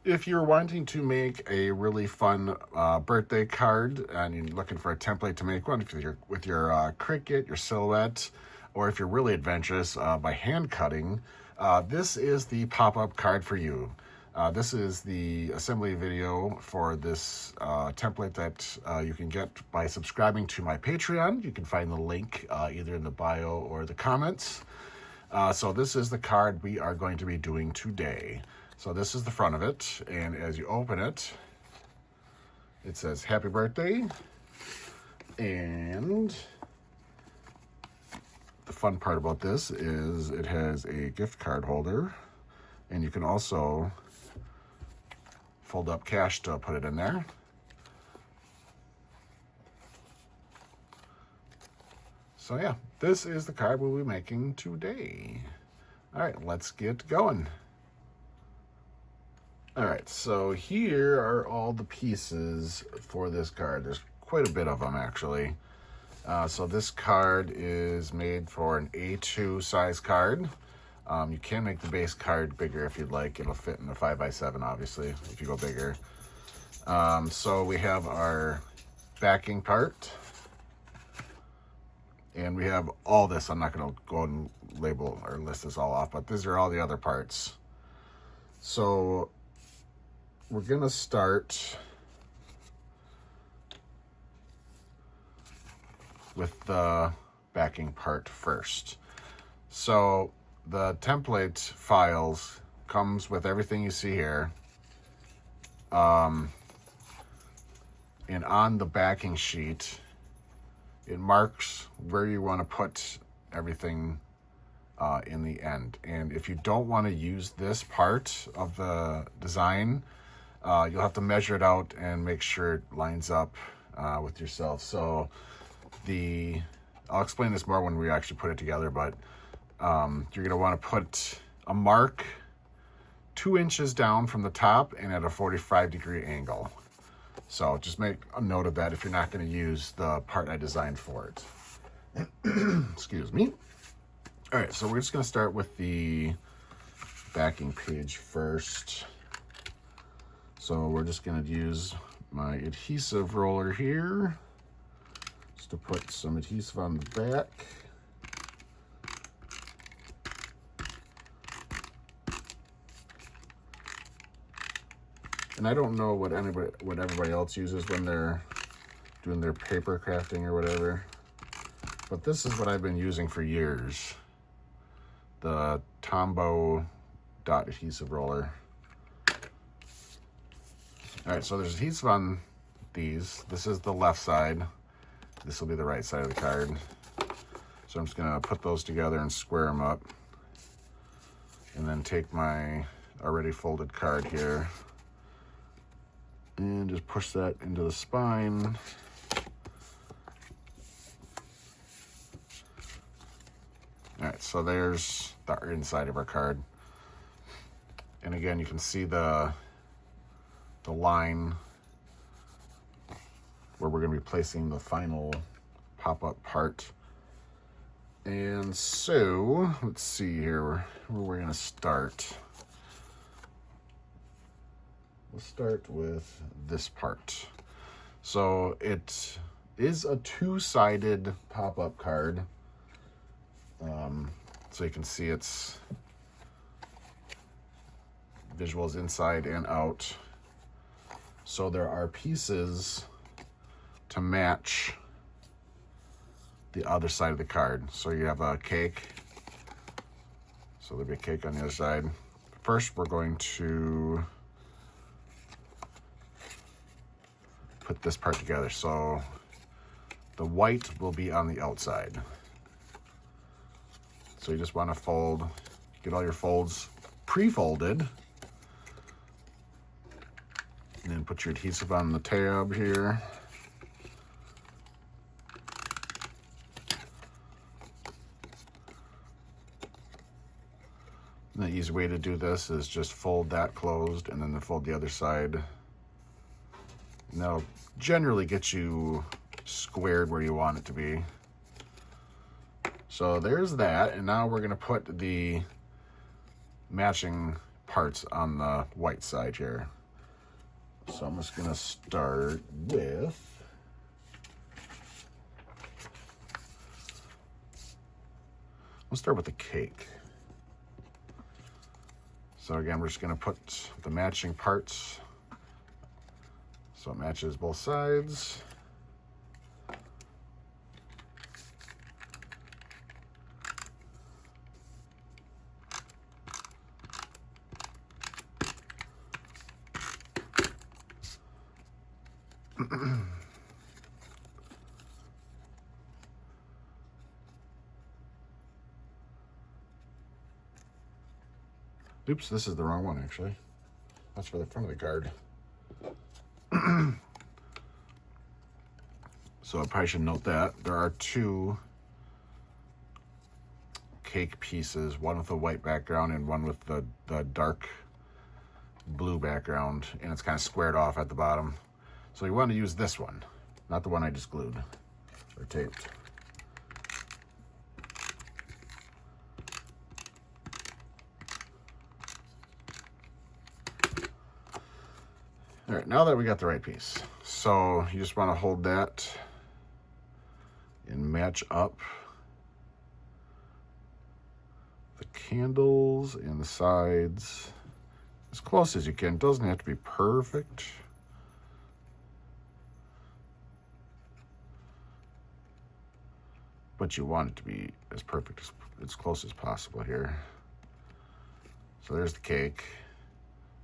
If you're wanting to make a really fun birthday card and you're looking for a template to make one with your Cricut, your Silhouette, or if you're really adventurous by hand cutting, this is the pop-up card for you. This is the assembly video for this template that you can get by subscribing to my Patreon. You can find the link either in the bio or the comments. So this is the card we are going to be doing today. So this is the front of it, and as you open it, it says happy birthday, and the fun part about this is it has a gift card holder, and you can also fold up cash to put it in there. So yeah, this is the card we'll be making today. All right, let's get going. All right, so here are all the pieces for this card. There's quite a bit of them, actually. So this card is made for an A2 size card. You can make the base card bigger if you'd like. It'll fit in a 5x7, obviously, if you go bigger. So we have our backing part. And we have all this. I'm not going to go and label or list this all off, but these are all the other parts. So we're going to start with the backing part first. So the template files comes with everything you see here. And on the backing sheet, it marks where you want to put everything in the end. And if you don't want to use this part of the design, you'll have to measure it out and make sure it lines up with yourself. So I'll explain this more when we actually put it together, but you're going to want to put a mark 2 inches down from the top and at a 45-degree angle. So just make a note of that if you're not going to use the part I designed for it. Excuse me. All right, so we're just going to start with the backing page first. So we're just going to use my adhesive roller here just to put some adhesive on the back. And I don't know what everybody else uses when they're doing their paper crafting or whatever, but this is what I've been using for years. The Tombow dot adhesive roller. All right, so there's adhesive on these. This is the left side. This will be the right side of the card. So I'm just gonna put those together and square them up. And then take my already folded card here and just push that into the spine. All right, so there's the inside of our card. And again, you can see the line where we're going to be placing the final pop-up part. And so, let's see here where we're going to start. We'll start with this part. So it is a 2-sided pop-up card. So you can see its visuals inside and out. So there are pieces to match the other side of the card. So you have a cake. So there'll be a cake on the other side. First, we're going to put this part together. So the white will be on the outside. So you just want to get all your folds pre-folded. And then put your adhesive on the tab here. And the easy way to do this is just fold that closed and then fold the other side. And that'll generally get you squared where you want it to be. So there's that, and now we're going to put the matching parts on the white side here. So I'm just gonna start with the cake. So again, we're just gonna put the matching parts so it matches both sides. Oops, this is the wrong one actually. That's for the front of the card. So I probably should note that there are two cake pieces, one with a white background and one with the dark blue background, and it's kind of squared off at the bottom. So you want to use this one, not the one I just glued or taped. All right, now that we got the right piece, so you just want to hold that and match up the candles and the sides as close as you can. It doesn't have to be perfect. But you want it to be as perfect, as close as possible here. So there's the cake.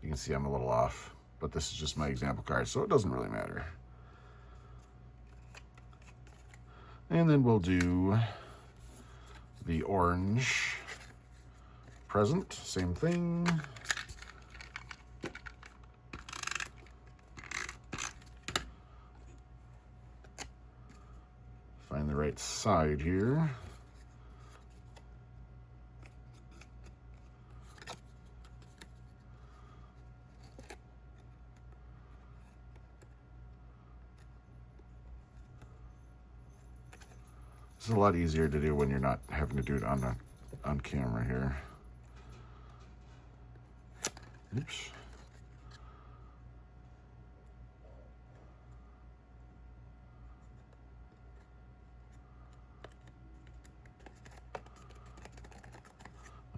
You can see I'm a little off, but this is just my example card, so it doesn't really matter. And then we'll do the orange present, same thing. Find the right side here. This is a lot easier to do when you're not having to do it on camera here. Oops.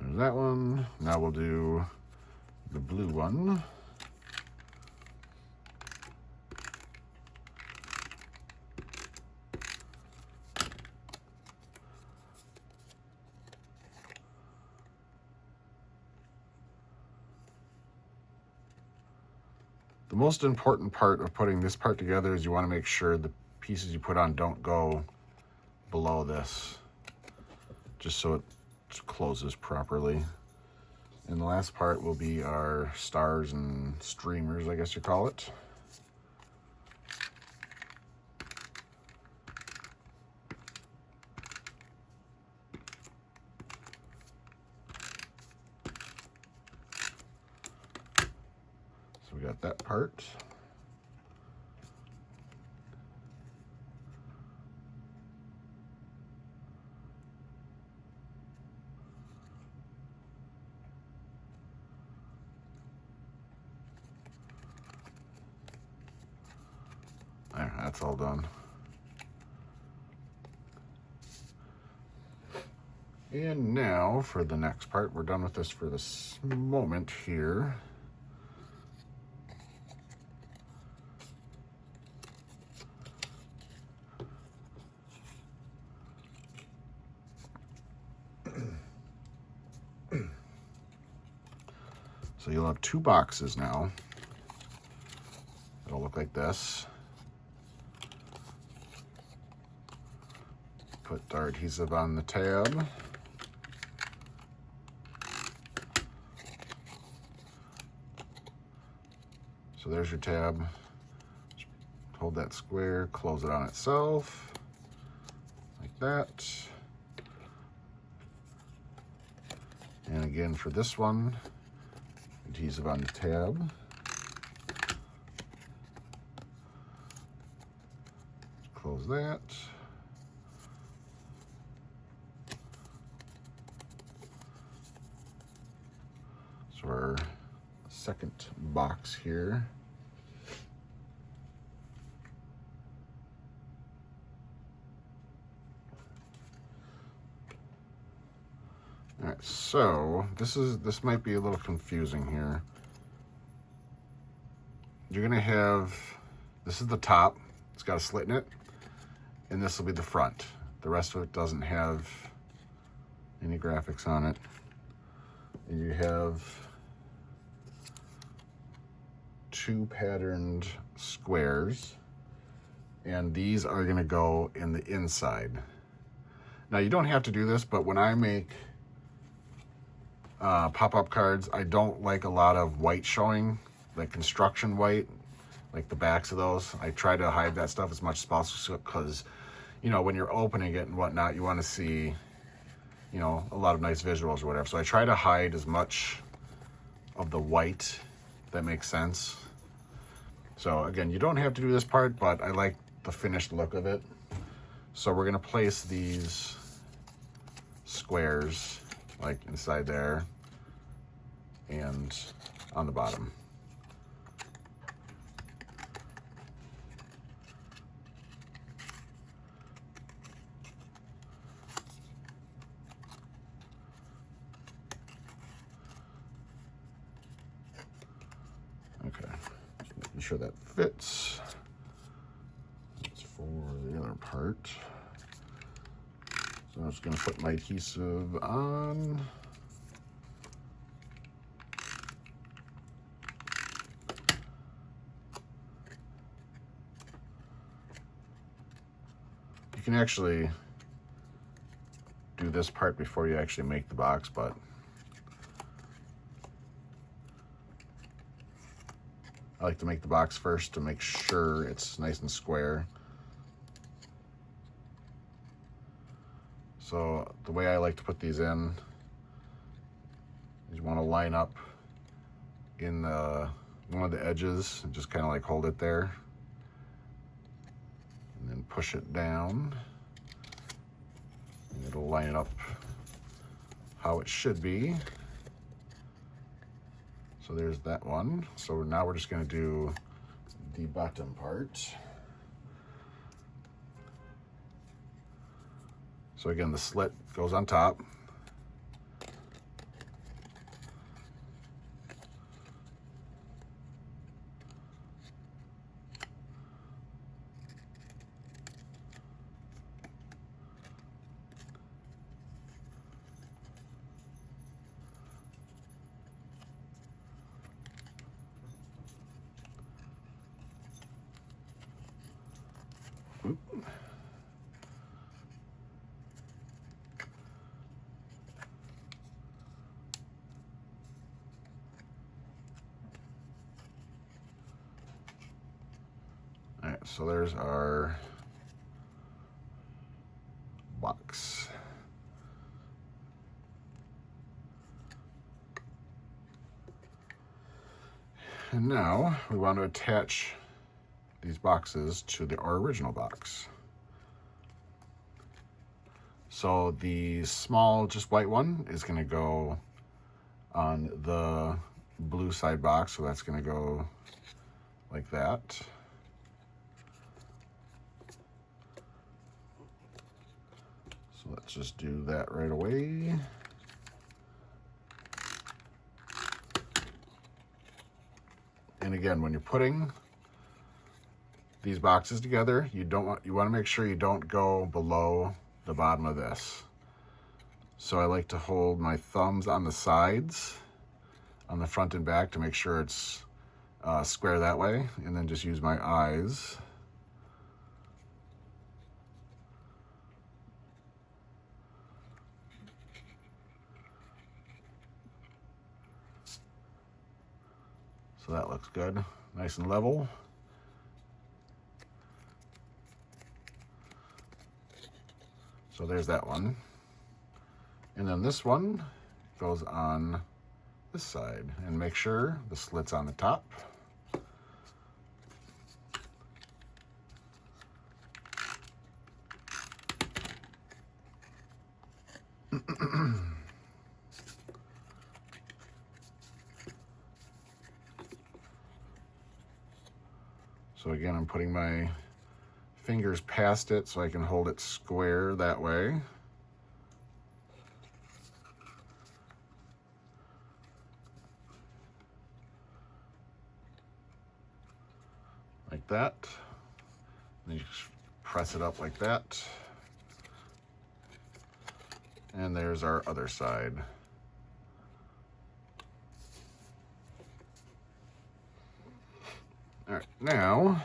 There's that one. Now we'll do the blue one. The most important part of putting this part together is you want to make sure the pieces you put on don't go below this, just so it closes properly. And the last part will be our stars and streamers, I guess you call it. So we got that part. There, that's all done. And now for the next part, we're done with this for this moment here. So you'll have two boxes now. It'll look like this. Put our adhesive on the tab. So there's your tab. Hold that square, close it on itself, like that. And again for this one, adhesive on the tab. Close that. So our second box here. All right, so this might be a little confusing here. You're gonna have, this is the top, it's got a slit in it, and this will be the front. The rest of it doesn't have any graphics on it. And you have two patterned squares, and these are gonna go in the inside. Now you don't have to do this, but when I make pop-up cards, I don't like a lot of white showing, like construction white, like the backs of those. I try to hide that stuff as much as possible because, you know, when you're opening it and whatnot, you want to see, you know, a lot of nice visuals or whatever. So I try to hide as much of the white that makes sense. So again, you don't have to do this part, but I like the finished look of it. So we're gonna place these squares like inside there and on the bottom. Okay, just making sure that fits. That's for the other part. So I'm just gonna put my adhesive on. You can actually do this part before you actually make the box, but I like to make the box first to make sure it's nice and square. So the way I like to put these in is you want to line up in one of the edges and just kind of like hold it there and then push it down, and it'll line it up how it should be. So there's that one. So now we're just going to do the bottom part. So again, the slit goes on top. Oop. All right, so there's our box. And now we want to attach these boxes to our original box. So the small, just white one is going to go on the blue side box, so that's going to go like that. So let's just do that right away. And again, when you're putting these boxes together, you want to make sure you don't go below the bottom of this. So I like to hold my thumbs on the sides, on the front and back, to make sure it's square that way, and then just use my eyes. So that looks good, nice and level. So there's that one. And then this one goes on this side, and make sure the slit's on the top. So again, I'm putting my fingers past it so I can hold it square that way. Like that. And you just press it up like that. And there's our other side. All right, now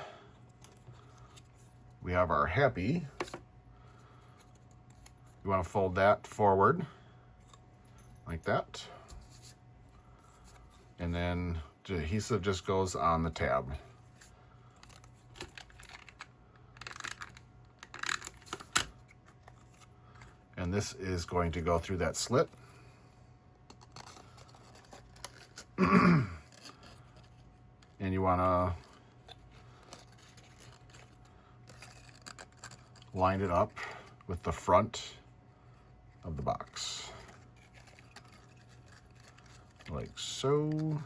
we have our happy. You want to fold that forward like that. And then the adhesive just goes on the tab. And this is going to go through that slit. And you want to line it up with the front of the box. Like so.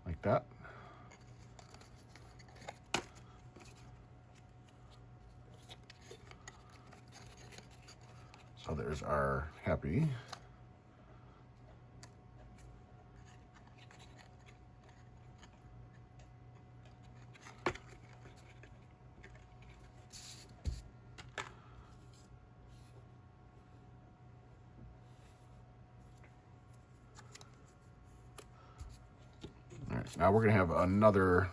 Like that. So there's our happy. All right, now we're gonna have another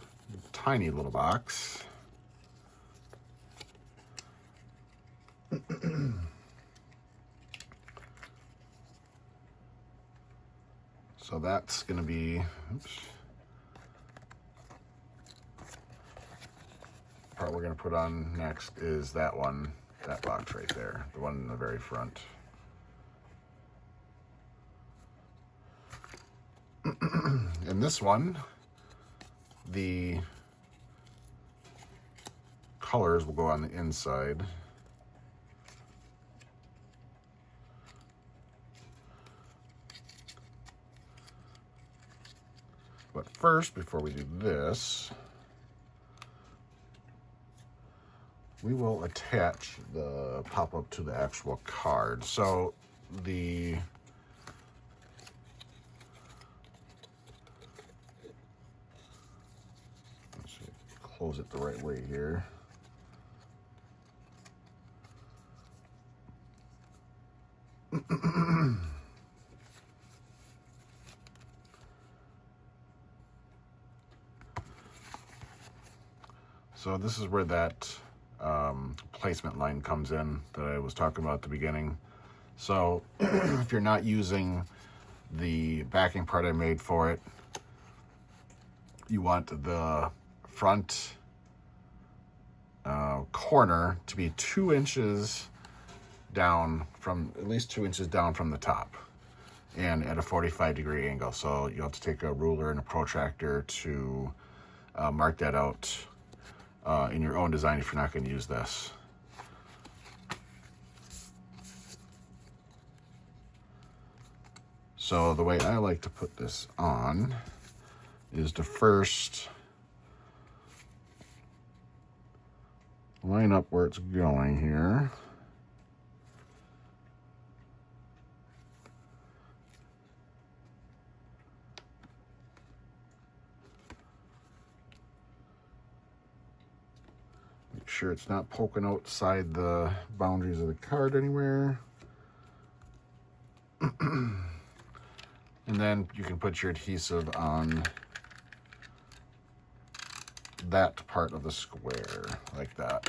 tiny little box. So that's gonna be, oops. Part we're gonna put on next is that one, that box right there, the one in the very front. In this one, the colors will go on the inside. But first, before we do this, we will attach the pop-up to the actual card. So the let's see, close it the right way here. So this is where that placement line comes in that I was talking about at the beginning. So if you're not using the backing part I made for it, you want the front corner to be 2 inches down from, at least 2 inches down from the top, and at a 45-degree angle. So you'll have to take a ruler and a protractor to mark that out in your own design if you're not going to use this. So the way I like to put this on is to first line up where it's going here. Make sure it's not poking outside the boundaries of the card anywhere. And then you can put your adhesive on that part of the square, like that.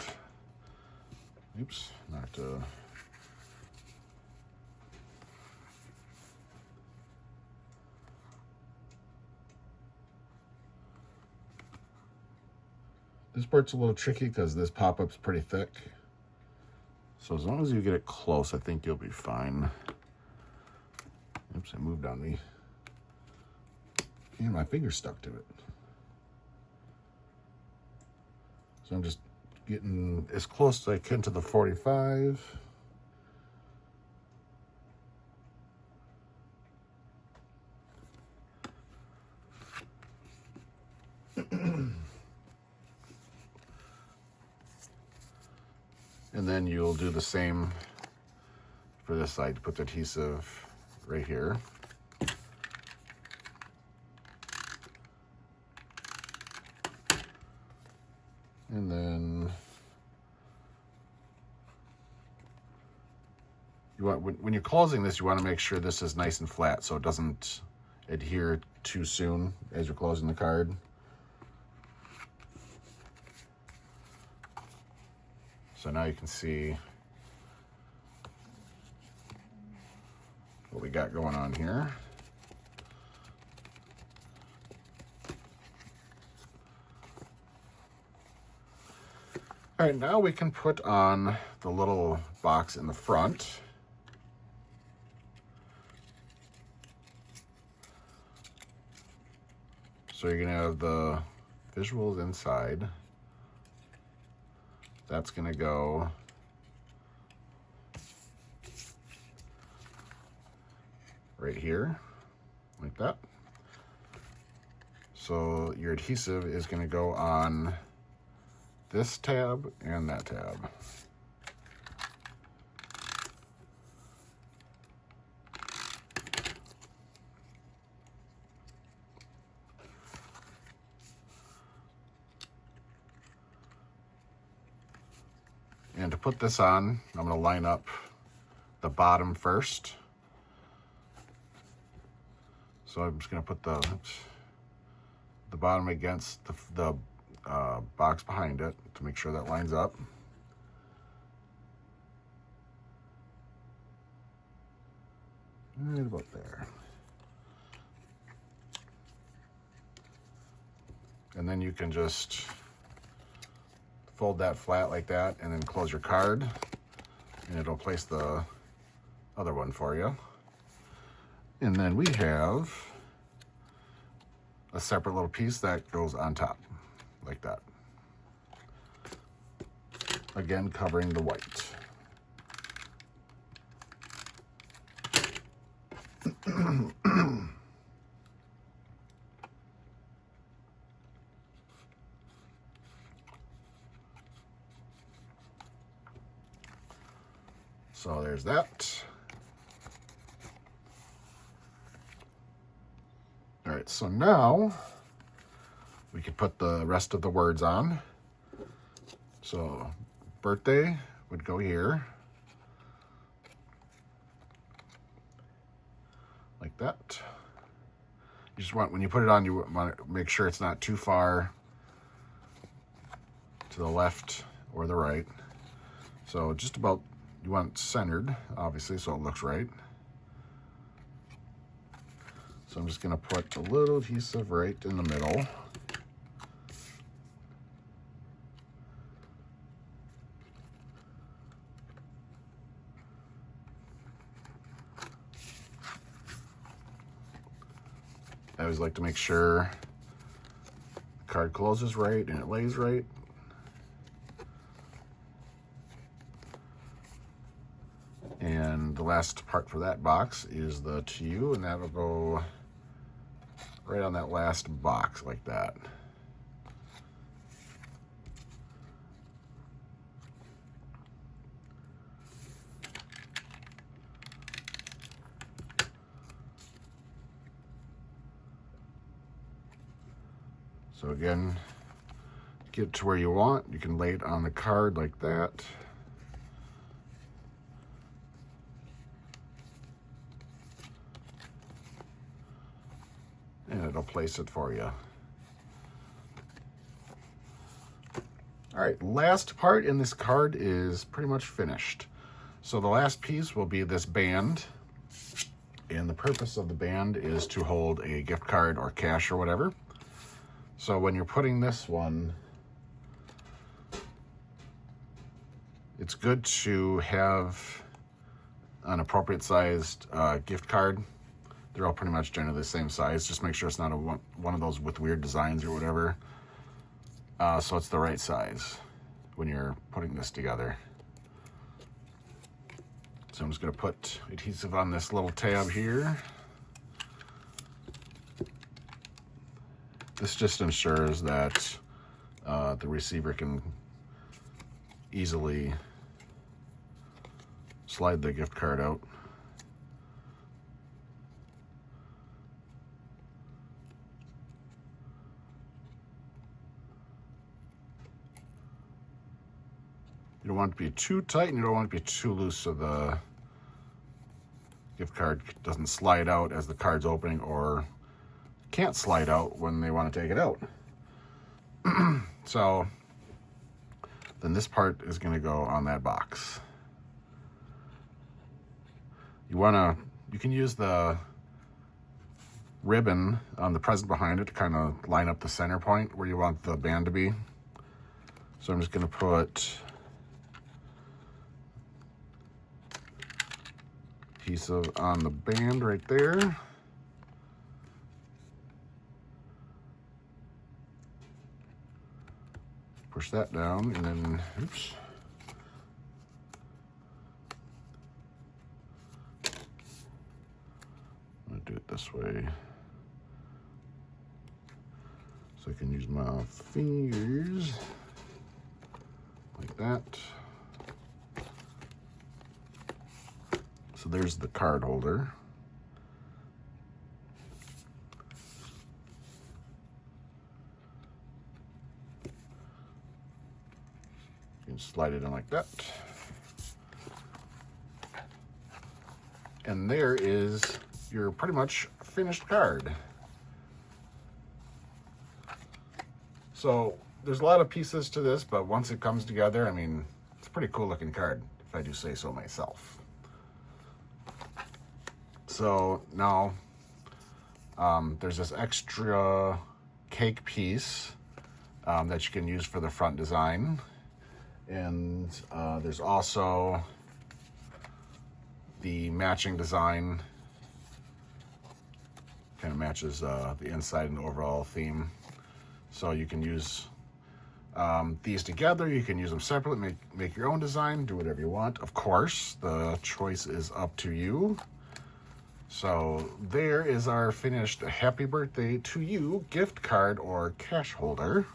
Oops, not to. This part's a little tricky because this pop-up's pretty thick. So as long as you get it close, I think you'll be fine. Oops, I moved on me. And my finger's stuck to it. So I'm just getting as close as I can to the 45. And then you'll do the same for this side. Put the adhesive right here. And then you want, when you're closing this, you want to make sure this is nice and flat so it doesn't adhere too soon as you're closing the card. So now you can see what we got going on here. All right, now we can put on the little box in the front. So you're gonna have the visuals inside. That's gonna go right here, like that. So your adhesive is gonna go on this tab and that tab. And to put this on, I'm going to line up the bottom first. So I'm just going to put the bottom against the box behind it to make sure that lines up. Right about there. And then you can just fold that flat like that and then close your card and it'll place the other one for you. And then we have a separate little piece that goes on top like that. Again, covering the white. So there's that. All right, so now we can put the rest of the words on. So birthday would go here. Like that. You just want, when you put it on, you want to make sure it's not too far to the left or the right. So just about, you want it centered, obviously, so it looks right. So I'm just going to put a little adhesive right in the middle. I always like to make sure the card closes right and it lays right. And the last part for that box is the to you, and that'll go right on that last box like that. So again, get it to where you want. You can lay it on the card like that. And it'll place it for you. All right, last part in this card is pretty much finished. So the last piece will be this band. And the purpose of the band is to hold a gift card or cash or whatever. So when you're putting this one, it's good to have an appropriate sized gift card. They're all pretty much generally the same size. Just make sure it's not one of those with weird designs or whatever. So it's the right size when you're putting this together. So I'm just going to put adhesive on this little tab here. This just ensures that the receiver can easily slide the gift card out. You don't want it to be too tight and you don't want it to be too loose so the gift card doesn't slide out as the card's opening or can't slide out when they want to take it out. So then this part is going to go on that box. You can use the ribbon on the present behind it to kind of line up the center point where you want the band to be. So I'm just going to put a piece on the band right there. Push that down and then, oops. I'm gonna do it this way so I can use my fingers like that. So there's the card holder. You can slide it in like that. And there is your pretty much finished card. So there's a lot of pieces to this, but once it comes together, I mean, it's a pretty cool looking card, if I do say so myself. So now there's this extra cake piece that you can use for the front design. And there's also the matching design. Kind of matches the inside and overall theme. So you can use these together. You can use them separately, make your own design, do whatever you want. Of course, the choice is up to you. So there is our finished Happy Birthday to You gift card or cash holder.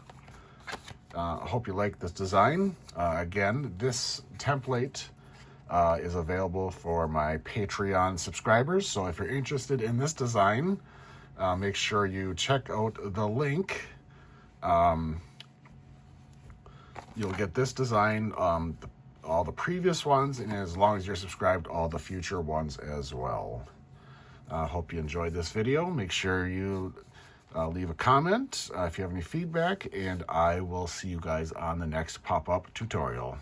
I hope you like this design. Again, this template is available for my Patreon subscribers. So if you're interested in this design, make sure you check out the link. You'll get this design, all the previous ones, and as long as you're subscribed, all the future ones as well. Hope you enjoyed this video. Make sure you leave a comment if you have any feedback, and I will see you guys on the next pop-up tutorial.